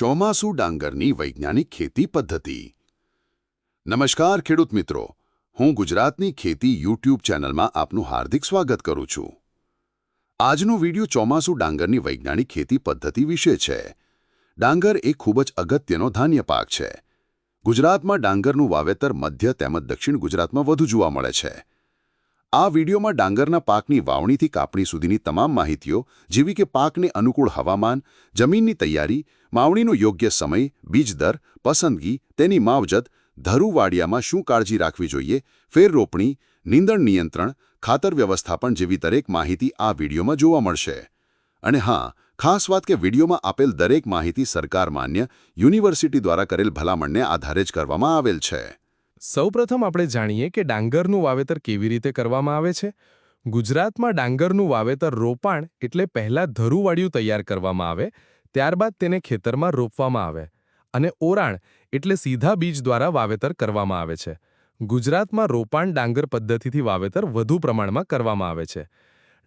ચોમાસુ ડાંગરની વૈજ્ઞાનિક ખેતી પદ્ધતિ। નમસ્કાર ખેડૂત મિત્રો, હું ગુજરાતની ખેતી યુટ્યુબ ચેનલમાં આપનું હાર્દિક સ્વાગત કરું છું। આજનો વિડિયો ચોમાસુ ડાંગરની વૈજ્ઞાનિક ખેતી પદ્ધતિ વિશે છે। ડાંગર એ ખૂબ જ અગત્યનો ધાન્ય પાક છે। ગુજરાતમાં ડાંગરનું વાવેતર મધ્ય તેમજ દક્ષિણ ગુજરાતમાં વધુ જોવા મળે છે। આ વિડિયોમાં ડાંગરના પાકની વાવણીથી કાપણી સુધીની તમામ માહિતીઓ, જેવી કે પાકને અનુકૂળ હવામાન, જમીનની તૈયારી, વાવણીનો યોગ્ય સમય, બીજ દર, પસંદગી, તેની માવજત, ધરુવાડિયામાં શું કાળજી રાખવી જોઈએ, ફેર રોપણી, નીંદણ નિયંત્રણ, ખાતર વ્યવસ્થાપન જેવી દરેક માહિતી આ વિડિયોમાં જોવા મળશે। અને હા, ખાસ વાત કે વિડિયોમાં આપેલ દરેક માહિતી સરકાર માન્ય યુનિવર્સિટી દ્વારા કરેલ ભલામણને આધારે જ કરવામાં આવેલ છે। સૌપ્રથમ આપણે જાણીએ કે ડાંગરનું વાવેતર કેવી રીતે કરવામાં આવે છે। ગુજરાતમાં ડાંગરનું વાવેતર રોપાણ એટલે પહેલા ધરુવાડિયું તૈયાર કરવામાં આવે, ત્યારબાદ તેને ખેતરમાં રોપવામાં આવે, અને ઓરાણ એટલે સીધા બીજ દ્વારા વાવેતર કરવામાં આવે છે। ગુજરાતમાં રોપાણ ડાંગર પદ્ધતિથી વાવેતર વધુ પ્રમાણમાં કરવામાં આવે છે।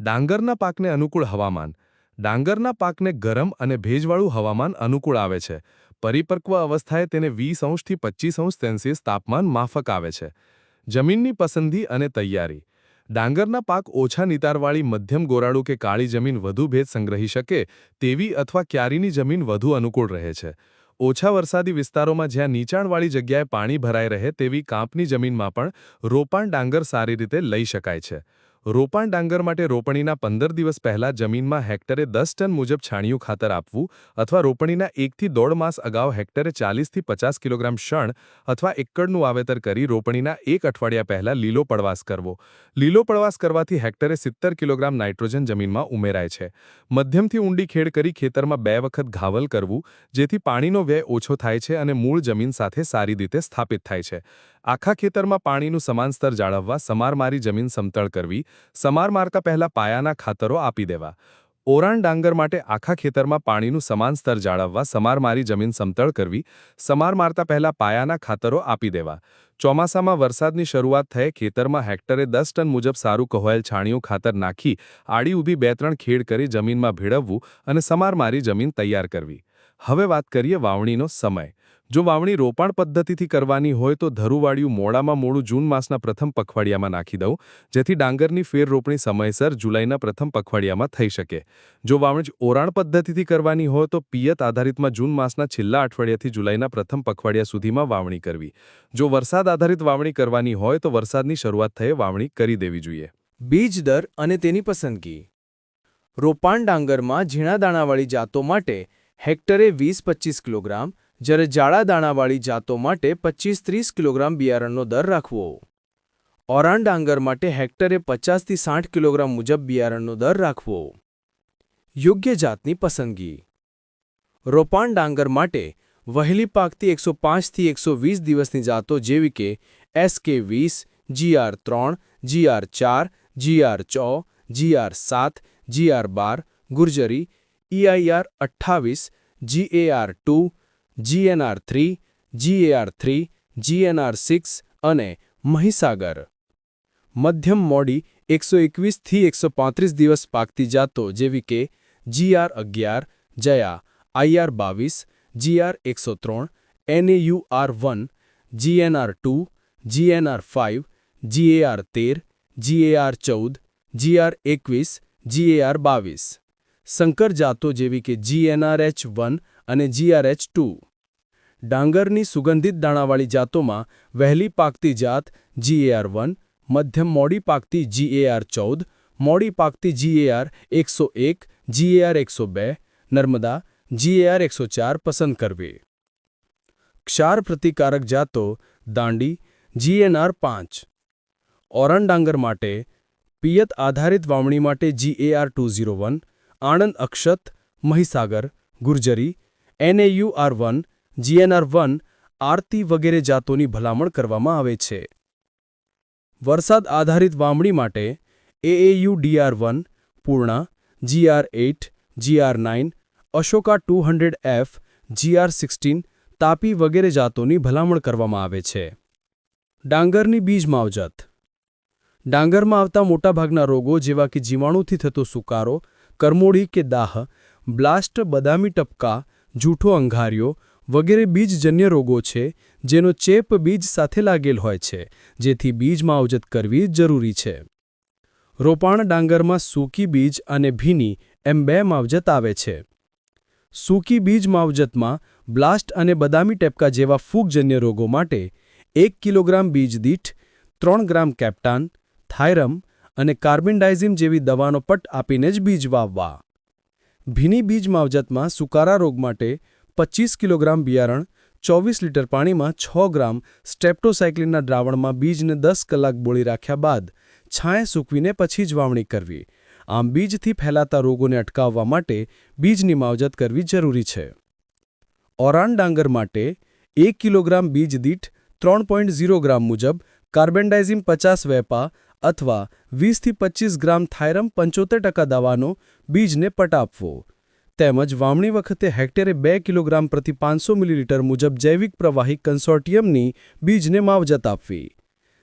ડાંગરના પાકને અનુકૂળ હવામાન। ડાંગરના પાકને ગરમ અને ભેજવાળું હવામાન અનુકૂળ આવે છે। પરિપક્વ અવસ્થાએ તેને 20 થી 25 સેલ્સિયસ તાપમાન માફક આવે છે। જમીનની પસંદગી અને તૈયારી। ડાંગરના પાક ઓછા નિતારવાળી મધ્યમ ગોરાળુ કે કાળી જમીન વધુ ભેજ સંગ્રહી શકે તેવી અથવા ક્યારીની જમીન વધુ અનુકૂળ રહે છે। ઓછા વરસાદી વિસ્તારોમાં જ્યાં નીચાણવાળી જગ્યાએ પાણી ભરાઈ રહે તેવી કાંપની જમીનમાં પણ રોપાણ ડાંગર સારી રીતે લઈ શકાય છે। રોપાણ ડાંગર માટે રોપણીના 15 દિવસ પહેલા જમીનમાં હેક્ટરે 10 ટન મુજબ છાણિયું ખાતર આપવું અથવા રોપણીના 1 થી 1.5 માસ અગાઉ હેક્ટરે 40 થી 50 કિલોગ્રામ શણ અથવા એકડનું વાવેતર કરી રોપણીના 1 અઠવાડિયા પહેલા લીલો પડવાશ કરવો। લીલો પડવાશ કરવાથી હેક્ટરે 70 કિલોગ્રામ નાઇટ્રોજન જમીનમાં ઉમેરાય છે। મધ્યમથી ઊંડી ખેડ કરી ખેતરમાં 2 વખત ઘાવલ કરવું, જેથી પાણીનો વ્યય ઓછો થાય છે અને મૂળ જમીન સાથે સારી રીતે સ્થાપિત થાય છે। આખા ખેતરમાં પાણીનું સમાન સ્તર જાળવવા સમારમારી જમીન સમતળ કરવી, સમાર મારતા પહેલા પાયાના ખાતરો આપી દેવા। ઓરાણ ડાંગર માટે આખા ખેતરમાં પાણીનું સમાન સ્તર જાળવવા સમારમારી જમીન સમતળ કરવી, સમાર મારતા પહેલા પાયાના ખાતરો આપી દેવા। ચોમાસામાં વરસાદની શરૂઆત થયે ખેતરમાં હેક્ટરે 10 ટન મુજબ સારું કહોયેલ છાણિયું ખાતર નાખી આડી ઊભી 2-3 ખેડ કરી જમીનમાં ભેળવવું અને સમારમારી જમીન તૈયાર કરવી। હવે વાત કરીએ વાવણીનો સમય। જો વાવણી રોપાણ પદ્ધતિથી કરવાની હોય તો ધરુવાડિયું મોડામાં મોડું જૂન માસના પ્રથમ પખવાડિયામાં નાખી દઉં, જેથી ડાંગરની ફેર રોપણી સમયસર જુલાઈના પ્રથમ પખવાડિયામાં થઈ શકે। જો વાવણી ઓરાણ પદ્ધતિથી કરવાની હોય તો પિયત આધારિતમાં જૂન માસના છેલ્લા અઠવાડિયાથી જુલાઈના પ્રથમ પખવાડિયા સુધીમાં વાવણી કરવી। જો વરસાદ આધારિત વાવણી કરવાની હોય તો વરસાદની શરૂઆત થયે વાવણી કરી દેવી જોઈએ। બીજ દર અને તેની પસંદગી। રોપાણ ડાંગરમાં ઝીણા દાણાવાળી જાતો માટે હેક્ટરે 20-25 કિલોગ્રામ, જ્યારે જાડા દાણાવાળી જાતો માટે 25-30 કિલોગ્રામ બિયારણનો દર રાખવો। ઓરાણ ડાંગર માટે હેક્ટરે 50 થી 60 કિલોગ્રામ મુજબ બિયારણનો દર રાખવો। યોગ્ય જાતની પસંદગી। રોપાણ ડાંગર માટે વહેલી પાકતી 105 થી 120 દિવસની જાતો જેવી કે SK20, GR3, GR4, GR4, GR7, GR12, Gurjari, EIR28, GAR2, GNR3, GAR3, GNR6 અને મહીસાગર। મધ્યમ મોડી 121 થી 135 દિવસ પાકતી જાતો જેવી કે GR11, જયા, IR22, GR103, NAUR1, GNR2, GNR5, GAR13, GAR14, GR21, GAR22। સંકર જાતો જેવી કે GNRH1 અને GRH2। ડાંગરની સુગંધિત દાણાવાળી જાતોમાં વહેલી પાકતી જાત GAR1, મધ્યમ મોડી પાકતી GAR14, મોડી પાકતી GAR101, GAR102, નર્મદા GAR104 પસંદ કરવી। ક્ષાર પ્રતિકારક જાતો દાંડી, GNR5। ઓરાણ ડાંગર માટે પિયત આધારિત વાવણી માટે GAR201, આણંદ અક્ષત, મહીસાગર, ગુર્જરી, NAUR1, GNR1, આરતી વગેરે જાતોની ભલામણ કરવામાં આવે છે। વરસાદ આધારિત વાવણી માટે AAUDR1, Purna, GR8, GR9, Ashoka 200F, GR16, Tapi વગેરે જાતોની ભલામણ કરવામાં આવે છે। ડાંગરની બીજ માવજત। ડાંગરમાં આવતા મોટાભાગના રોગો જેવા કે જીવાણુથી થતો સુકારો, કરમોડી કે દાહ, બ્લાસ્ટ, બદામી ટપકા, જૂઠો અંગારિયો વગેરે બીજજન્ય રોગો છે જેનો ચેપ બીજ સાથે લાગેલ હોય છે, જેથી બીજ માવજત કરવી જરૂરી છે. રોપાણ ડાંગરમાં સૂકી બીજ અને ભીની એમ 2 માવજત આવે છે. સૂકી બીજ માવજતમાં બ્લાસ્ટ અને બદામી ટેપકા જેવા ફૂગજન્ય રોગો માટે 1 કિલોગ્રામ બીજ દીઠ 3 ગ્રામ કેપ્ટાન, થાયરમ અને કાર્બેન્ડાઇઝિમ જેવી દવાનો પટ આપીને જ બીજ વાવવા. ભીની બીજ માવજતમાં સુકારા રોગ માટે 25 કિલોગ્રામ બિયારણ 24 લીટર પાણીમાં 6 ગ્રામ સ્ટ્રેપ્ટોસાયક્લિનના દ્રાવણમાં બીજને 10 કલાક બોળી રાખ્યા બાદ છાંયે સૂકવીને પછી જ વાવણી કરવી. આમ બીજથી ફેલાતા રોગોને અટકાવવા માટે બીજની માવજત કરવી જરૂરી છે. ઓરાન ડાંગર માટે 1 કિલોગ્રામ બીજ દીઠ 3.0 ગ્રામ મુજબ કાર્બેન્ડાઇઝિમ 50 વેપા અથવા 20થી 25 ગ્રામ થાયરમ 75% દવાનો બીજને પટ આપવો. તેમજ વાવણી વખતે હેક્ટરે 2 કિલોગ્રામ પ્રતિ 500 મિલીલીટર મુજબ જૈવિક પ્રવાહી કન્સોર્ટિયમની બીજને માવજત આપવી,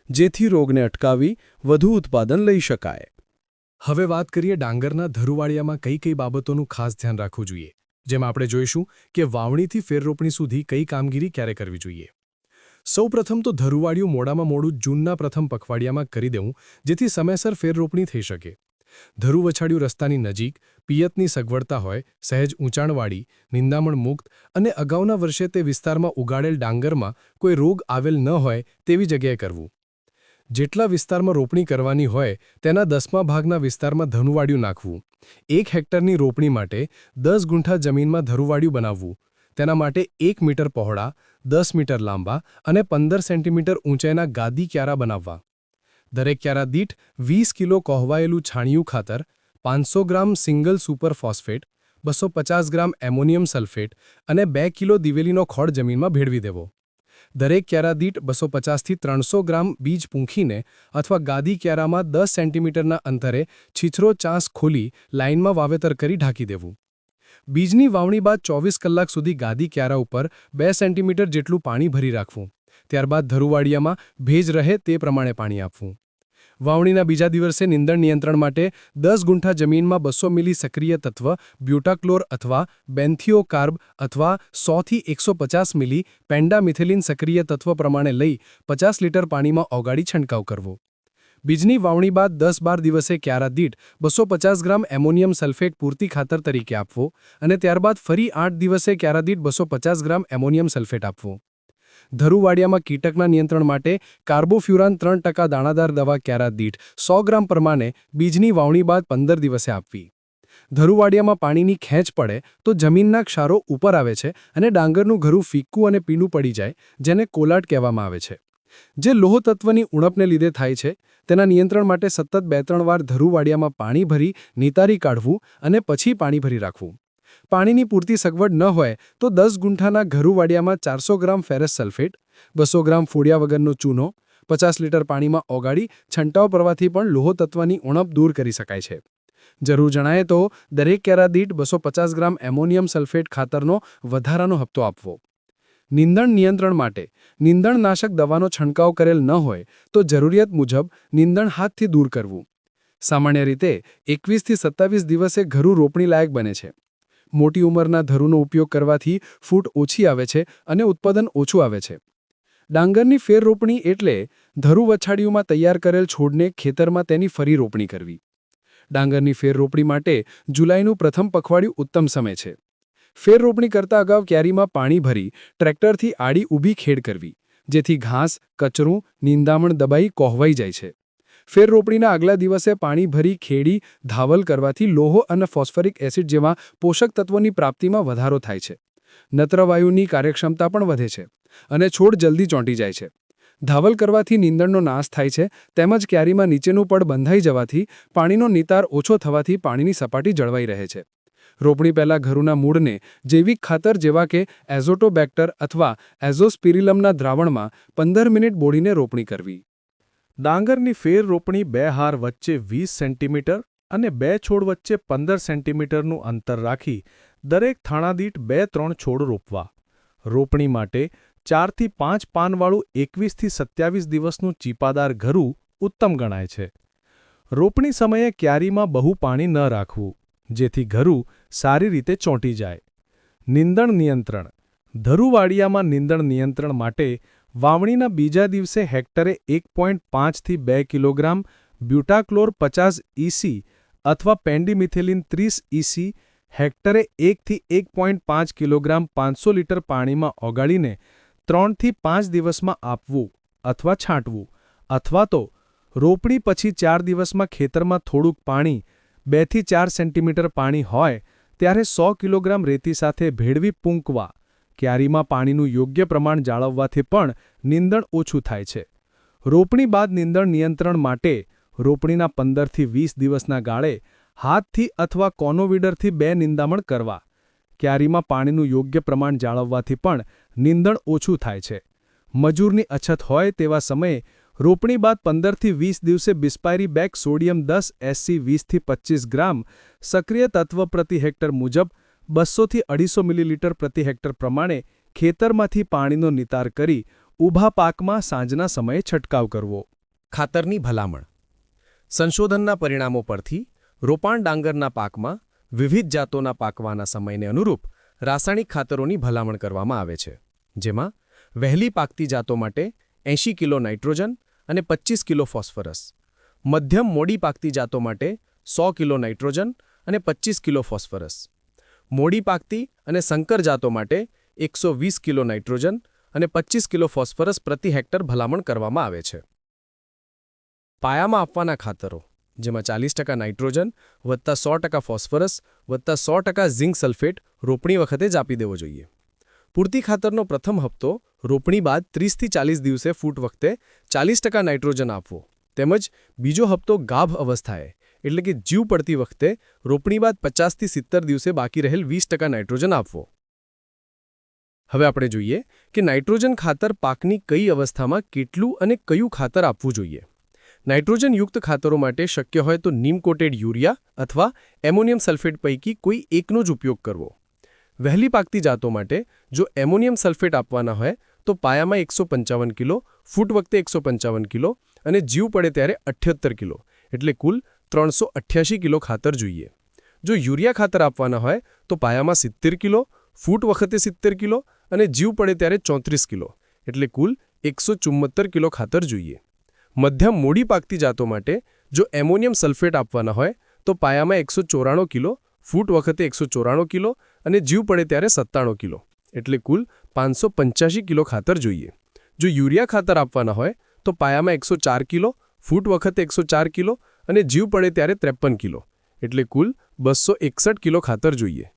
જેથી રોગને અટકાવી વધુ ઉત્પાદન લઈ શકાય. હવે વાત કરીએ ડાંગરના ધરુવાળિયામાં કઈ કઈ બાબતોનું ખાસ ધ્યાન રાખવું જોઈએ. જેમાં આપણે જોઈશું કે વાવણીથી ફેરરોપણી સુધી કઈ કામગીરી ક્યારે કરવી જોઈએ. સૌપ્રથમ તો ધરુવાળિયું મોડામાં મોડું જૂનના પ્રથમ પખવાડિયામાં કરી દેવું, જેથી સમયસર ફેરરોપણી થઈ શકે. ધરુવછાડિયું રસ્તાની નજીક, પિયતની સગવડતા હોય, સહેજ ઊંચાણવાળી, નિંદામણ મુક્ત અને અગાઉના વર્ષે તે વિસ્તારમાં ઉગાડેલ ડાંગરમાં કોઈ રોગ આવેલ ન હોય તેવી જગ્યાએ કરવું. જેટલા વિસ્તારમાં રોપણી કરવાની હોય તેના 10મા ભાગના વિસ્તારમાં ધરુવાળિયું નાખવું. 1 હેક્ટરની રોપણી માટે 10 ગુંઠા જમીનમાં ધરુવાળિયું બનાવવું. તેના માટે 1 મીટર પહોળા, 10 મીટર લાંબા અને 15 સેન્ટીમીટર ઊંચાઈના ગાદી ક્યારા બનાવવા. દરેક ક્યારા દીઠ 20 કિલો કોહવાયેલું છાણિયું ખાતર, 500 ગ્રામ સિંગલ સુપર ફોસ્ફેટ, 250 ગ્રામ એમોનિયમ સલ્ફેટ અને 2 કિલો દિવેલીનો ખોળ જમીનમાં ભેળવી દેવો. દરેક ક્યારા દીઠ 250થી 300 ગ્રામ બીજ પૂંખીને અથવા ગાદી ક્યારામાં 10 સેન્ટીમીટરના અંતરે છીછરો ચાંસ ખોલી લાઇનમાં વાવેતર કરી ઢાંકી દેવું. બીજની વાવણી બાદ 24 કલાક સુધી ગાદી ક્યારા ઉપર 2 સેન્ટીમીટર જેટલું પાણી ભરી રાખવું. ત્યારબાદ ધરુવાળિયામાં ભેજ રહે તે પ્રમાણે પાણી આપવું. વાવણીના બીજા દિવસે નીંદણ નિયંત્રણ માટે 10 ગુંઠા જમીનમાં 200 મિલી સક્રિય તત્વ બ્યુટાક્લોર અથવા બેન્થિયોકાર્બ અથવા 100થી 150 મિલી પેન્ડામિથિલિન સક્રિય તત્વ પ્રમાણે લઈ 50 લીટર પાણીમાં ઓગાળી છંટકાવ કરવો. બીજની વાવણી બાદ 10-12 દિવસે ક્યારા દીઠ 250 ગ્રામ એમોનિયમ સલ્ફેટ પૂરતી ખાતર તરીકે આપવો અને ત્યારબાદ ફરી 8 દિવસે ક્યારા દીઠ 250 ગ્રામ એમોનિયમ સલ્ફેટ આપવો. ધરુવાળિયામાં કીટકના નિયંત્રણ માટે કાર્બોફ્યુરાન 3% દાણાદાર દવા ક્યારા દીઠ 100 ગ્રામ પ્રમાણે બીજની વાવણી બાદ 15 દિવસે આપવી. ધરુવાળિયામાં પાણીની ખેંચ પડે તો જમીનના ક્ષારો ઉપર આવે છે અને ડાંગરનું ઘરું ફીક્કું અને પીળું પડી જાય, જેને કોલાટ કહેવામાં આવે છે. જે લોહ તત્વની ઉણપને લીધે થાય છે, તેના નિયંત્રણ માટે સતત 2-3 વાર ધરુવાળિયામાં પાણી ભરી નિતારી કાઢવું અને પછી પાણી ભરી રાખવું. પાણીની પૂરતી સગવડ ન હોય તો 10 ગુંઠાના ઘરુવાળિયામાં 400 ગ્રામ ફેરસ સલ્ફેટ, 200 ગ્રામ ફોડિયા વગરનો ચૂનો, 50 લીટર પાણીમાં ઓગાળી છંટાવ કરવાથી પણ લોહ તત્વની ઉણપ દૂર કરી શકાય છે. જરૂર જણાય તો દરેક ક્યારા દીઠ 250 ગ્રામ એમોનિયમ સલ્ફેટ ખાતરનો વધારાનો હપ્તો આપવો. નીંદણ નિયંત્રણ માટે નીંદણનાશક દવાનો છંટકાવ કરેલ ન હોય તો જરૂરિયાત મુજબ નીંદણ હાથથી દૂર કરવું. સામાન્ય રીતે 21થી 27 દિવસે ઘરું રોપણી લાયક બને છે. મોટી ઉંમરના ધરુનો ઉપયોગ કરવાથી ફૂટ ઓછી આવે છે અને ઉત્પાદન ઓછું આવે છે. ડાંગરની ફેર રોપણી એટલે ધરુ વછાડિયુંમાં તૈયાર કરેલ છોડને ખેતરમાં તેની ફરી રોપણી કરવી. ડાંગરની ફેર રોપણી માટે જુલાઈનું પ્રથમ પખવાડિયું ઉત્તમ સમય છે. ફેર રોપણી કરતા અગાઉ ક્યારીમાં પાણી ભરી ટ્રેક્ટરથી આડી ઊભી ખેડ કરવી, જેથી ઘાસ, કચરું, નીંદામણ દબાઈ કોહવાઈ જાય છે. ફેર રોપણીના આગલા દિવસે પાણી ભરી ખેડી ધાવલ કરવાથી લોહ અને ફોસ્ફરિક એસિડ જેવા પોષક તત્વોની પ્રાપ્તિમાં વધારો થાય છે. નત્રવાયુની કાર્યક્ષમતા પણ વધે છે અને છોડ જલ્દી ચોંટી જાય છે. ધાવલ કરવાથી નીંદણનો નાશ થાય છે, તેમજ ક્યારીમાં નીચેનું પડ બંધાઈ જવાથી પાણીનો નિતાર ઓછો થવાથી પાણીની સપાટી જળવાઈ રહે છે. રોપણી પહેલાં ઘરુના મૂળને જૈવિક ખાતર જેવા કે એઝોટોબેક્ટર અથવા એઝોસ્પિરિલમના દ્રાવણમાં 15 મિનિટ બોળીને રોપણી કરવી. ડાંગરની ફેર રોપણી 2 હાર વચ્ચે 20 સેન્ટીમીટર અને 2 છોડ વચ્ચે 15 સેન્ટીમીટરનું અંતર રાખી દરેક થાણા દીઠ 2-3 છોડ રોપવા. રોપણી માટે 4થી 5 પાનવાળું 21થી 27 દિવસનું ચીપાદાર ઘરું ઉત્તમ ગણાય છે. રોપણી સમયે ક્યારીમાં બહુ પાણી ન રાખવું, જેથી ઘરું સારી રીતે ચોંટી જાય. નીંદણ નિયંત્રણ. ધરુવાડિયામાં નીંદણ નિયંત્રણ માટે વાવણીના બીજા દિવસે હેક્ટરે 1.5 થી 2 કિલોગ્રામ બ્યુટાક્લોર 50 ઇસી અથવા પેન્ડિમિથેલિન 30 ઇસી હેક્ટરે 1 થી 1.5 કિલોગ્રામ 500 લીટર પાણીમાં ઓગાળીને 3 થી 5 દિવસમાં આપવું અથવા છાંટવું, અથવા તો રોપણી પછી 4 દિવસમાં ખેતરમાં થોડુંક પાણી 2 થી 4 સેન્ટીમીટર પાણી હોય ત્યારે 100 કિલોગ્રામ રેતી સાથે ભેળવી પૂંકવા. ક્યારીમાં પાણીનું યોગ્ય પ્રમાણ જાળવવાથી પણ નીંદણ ઓછું થાય છે. રોપણી બાદ નીંદણ નિયંત્રણ માટે રોપણીના 15 થી 20 દિવસના ગાળે હાથથી અથવા કોનોવીડરથી 2 નિંદામણ કરવા. ક્યારીમાં પાણીનું યોગ્ય પ્રમાણ જાળવવાથી પણ નીંદણ ઓછું થાય છે. મજૂરની અછત હોય તેવા સમયે રોપણી બાદ 15 થી 20 દિવસે બિસ્પાયરી બેગ સોડિયમ 10 SC 20 થી 25 ગ્રામ સક્રિય તત્વ પ્રતિ હેક્ટર મુજબ 200 થી 250 મિલીલીટર પ્રતિ હેક્ટર પ્રમાણે ખેતરમાંથી પાણીનો નિતાર કરી ઊભા પાકમાં સાંજના સમયે છંટકાવ કરવો. ખાતરની ભલામણ. સંશોધનના પરિણામો પરથી રોપાણ ડાંગરના પાકમાં વિવિધ જાતોના પાકવાના સમયને અનુરૂપ રાસાયણિક ખાતરોની ભલામણ કરવામાં આવે છે, જેમાં વહેલી પાકતી જાતો માટે 80 કિલો નાઇટ્રોજન અને 25 કિલો ફોસ્ફરસ, મધ્યમ મોડી પાકતી જાતો માટે 100 કિલો નાઇટ્રોજન અને 25 કિલો ફોસ્ફરસ, મોડી પાકતી અને સંકર જાતો માટે 120 કિલો નાઇટ્રોજન અને 25 કિલો ફોસ્ફરસ પ્રતિ હેક્ટર ભલામણ કરવામાં આવે છે. પાયામાં આપવાના ખાતરો, જેમાં 40% નાઇટ્રોજન વત્તા 100% ફોસ્ફરસ વત્તા 100% ઝિંક સલ્ફેટ રોપણી વખતે જ આપી દેવો જોઈએ. પૂરતી ખાતરનો પ્રથમ હપ્તો રોપણી બાદ 30 થી 40 દિવસે ફૂટ વખતે 40% નાઇટ્રોજન આપવો, તેમજ બીજો હપ્તો ગાભ અવસ્થાએ એટલે કે જીવ પડતી વખતે રોપણી બાદ 50 થી 70 દિવસે બાકી રહેલ 20% નાઇટ્રોજન આપવો. હવે આપણે જોઈએ કે નાઇટ્રોજન ખાતર પાકની કઈ અવસ્થામાં કેટલું અને કયું ખાતર આપવું જોઈએ. નાઇટ્રોજનયુક્ત ખાતરો માટે શક્ય હોય તો નીમ કોટેડ યુરિયા અથવા એમોનિયમ સલ્ફેટ પૈકી કોઈ એકનો જ ઉપયોગ કરવો. વહેલી પાકતી જાતો માટે જો એમોનિયમ સલ્ફેટ આપવાના હોય તો પાયામાં 155 કિલો, ફૂટ વખતે 155 કિલો અને જીવ પડે ત્યારે 78 કિલો એટલે કુલ 388 કિલો ખાતર જોઈએ. જો યુરિયા ખાતર આપવાના હોય તો પાયામાં 70 કિલો, ફૂટ વખતે 70 કિલો અને જીવ પડે ત્યારે 34 કિલો એટલે કુલ 174 કિલો ખાતર જોઈએ. મધ્યમ મોડી પાકતી જાતો માટે જો એમોનિયમ સલ્ફેટ આપવાના હોય તો પાયામાં 194 કિલો, ફૂટ વખતે 194 કિલો અને જીવ પડે ત્યારે 97 કિલો એટલે કુલ 585 કિલો ખાતર જોઈએ. જો યુરિયા ખાતર આપવાના હોય તો પાયામાં 104 કિલો, ફૂટ વખતે 104 કિલો અને જીવ પડે ત્યારે 53 કિલો એટલે કુલ 261 કિલો ખાતર જોઈએ.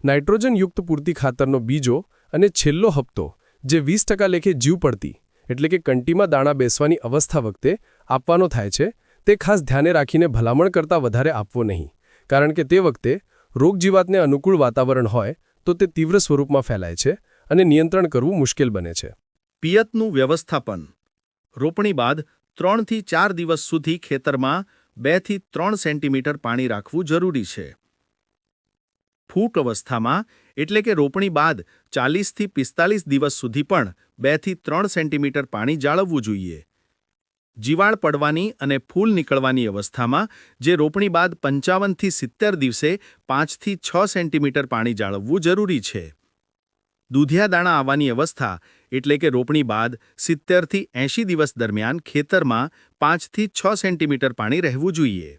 નાઇટ્રોજનયુક્ત પૂરતી ખાતરનો બીજો અને છેલ્લો હપ્તો જે 20% લેખે જીવ પડતી એટલે કે કંટીમાં દાણા બેસવાની અવસ્થા વખતે આપવાનો થાય છે, તે ખાસ ધ્યાને રાખીને ભલામણ કરતાં વધારે આપવો નહીં, કારણ કે તે વખતે રોગજીવાતને અનુકૂળ વાતાવરણ હોય તો તે તીવ્ર સ્વરૂપમાં ફેલાય છે અને નિયંત્રણ કરવું મુશ્કેલ બને છે. પિયતનું વ્યવસ્થાપન. રોપણી બાદ 3 થી 4 દિવસ સુધી ખેતરમાં 2 થી 3 સેન્ટીમીટર પાણી રાખવું જરૂરી છે. ફૂટ અવસ્થામાં એટલે કે રોપણી બાદ 40 થી 45 દિવસ સુધી પણ 2 થી 3 સેન્ટીમીટર પાણી જાળવવું જોઈએ. જીવાળ પડવાની અને ફૂલ નીકળવાની અવસ્થામાં જે રોપણી બાદ 55 થી 70 દિવસે 5 થી 6 સેન્ટીમીટર પાણી જાળવવું જરૂરી છે. દૂધિયા દાણા આવવાની અવસ્થા એટલે કે રોપણી બાદ 70 થી 80 દિવસ દરમિયાન ખેતરમાં 5 થી 6 સેન્ટીમીટર પાણી રહેવું જોઈએ.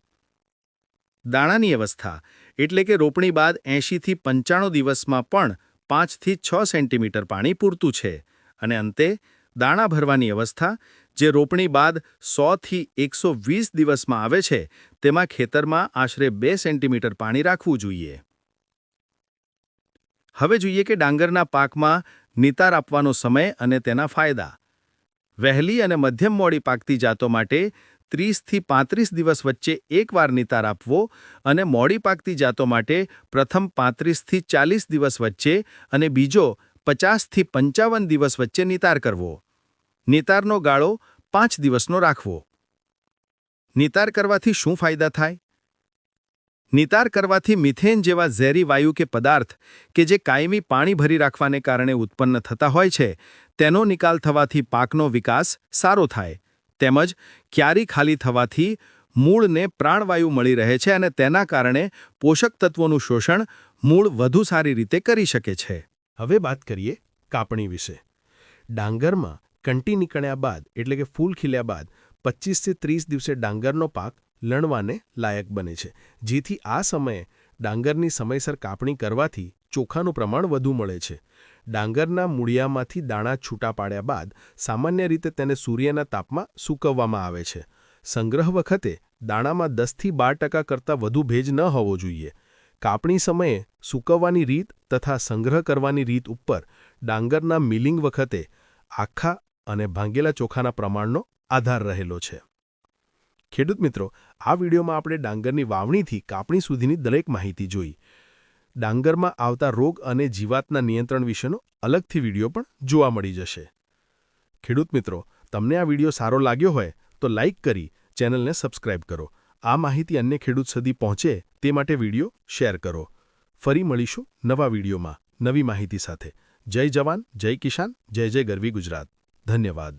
દાણાની અવસ્થા એટલે કે રોપણી બાદ 80 થી 95 દિવસમાં પણ 5 થી 6 સેન્ટીમીટર પાણી પૂરતું છે. અને અંતે દાણા ભરવાની અવસ્થા જે રોપણી બાદ 100 થી 120 દિવસમાં આવે છે તેમાં ખેતરમાં આશરે 2 સેન્ટીમીટર પાણી રાખવું જોઈએ. હવે જોઈએ કે ડાંગરના પાકમાં નિતાર આપવાનો સમય અને તેના ફાયદા. વહેલી અને મધ્યમ મોડી પાકતી જાતો માટે 30 થી 35 દિવસ વચ્ચે એકવાર નિતાર આપવો અને મોડી પાકતી જાતો માટે પ્રથમ 35 થી 40 દિવસ વચ્ચે અને બીજો 50 થી 55 દિવસ વચ્ચે નિતાર કરવો. નિતારનો ગાળો 5 દિવસનો રાખવો. નિતાર કરવાથી શું ફાયદા થાય? નિતાર કરવાથી મિથેન જેવા ઝેરી વાયુ કે પદાર્થ કે જે કાયમી પાણી ભરી રાખવાને કારણે ઉત્પન્ન થતા હોય છે તેનો નિકાલ થવાથી પાકનો વિકાસ સારો થાય. તેમજ ક્યારી ખાલી થવાથી મૂળને પ્રાણવાયુ મળી રહે છે અને તેના કારણે પોષક તત્વોનું શોષણ મૂળ વધુ સારી રીતે કરી શકે છે. હવે વાત કરીએ કાપણી વિશે. ડાંગરમાં કંટી નીકળ્યા બાદ એટલે કે ફૂલ ખીલ્યા બાદ 25 થી 30 દિવસે ડાંગરનો પાક લણવાને લાયક બને છે, જેથી આ સમયે ડાંગરની સમયસર કાપણી કરવાથી ચોખાનું પ્રમાણ વધુ મળે છે. ડાંગરના મૂળિયામાંથી દાણા છૂટા પાડ્યા બાદ સામાન્ય રીતે તેને સૂર્યના તાપમાં સૂકવવામાં આવે છે. સંગ્રહ વખતે દાણામાં 10થી 12% કરતાં વધુ ભેજ ન હોવો જોઈએ. કાપણી સમયે સૂકવવાની રીત તથા સંગ્રહ કરવાની રીત ઉપર ડાંગરના મિલિંગ વખતે આખા અને ભાંગેલા ચોખાના પ્રમાણનો આધાર રહેલો છે. ખેડૂત મિત્રો, આ વિડીયોમાં આપણે ડાંગરની વાવણીથી કાપણી સુધીની દરેક માહિતી જોઈ. ડાંગરમાં આવતા રોગ અને જીવાતના નિયંત્રણ વિશેનો અલગથી વિડીયો પણ જોવા મળી જશે. ખેડૂત મિત્રો, તમને આ વિડીયો સારો લાગ્યો હોય તો લાઇક કરી ચેનલને સબસ્ક્રાઇબ કરો. આ માહિતી અન્ય ખેડૂત સુધી પહોંચે તે માટે વિડીયો શેર કરો. ફરી મળીશું નવા વિડીયોમાં નવી માહિતી સાથે. જય જવાન, જય કિસાન, જય જય ગરવી ગુજરાત. ધન્યવાદ.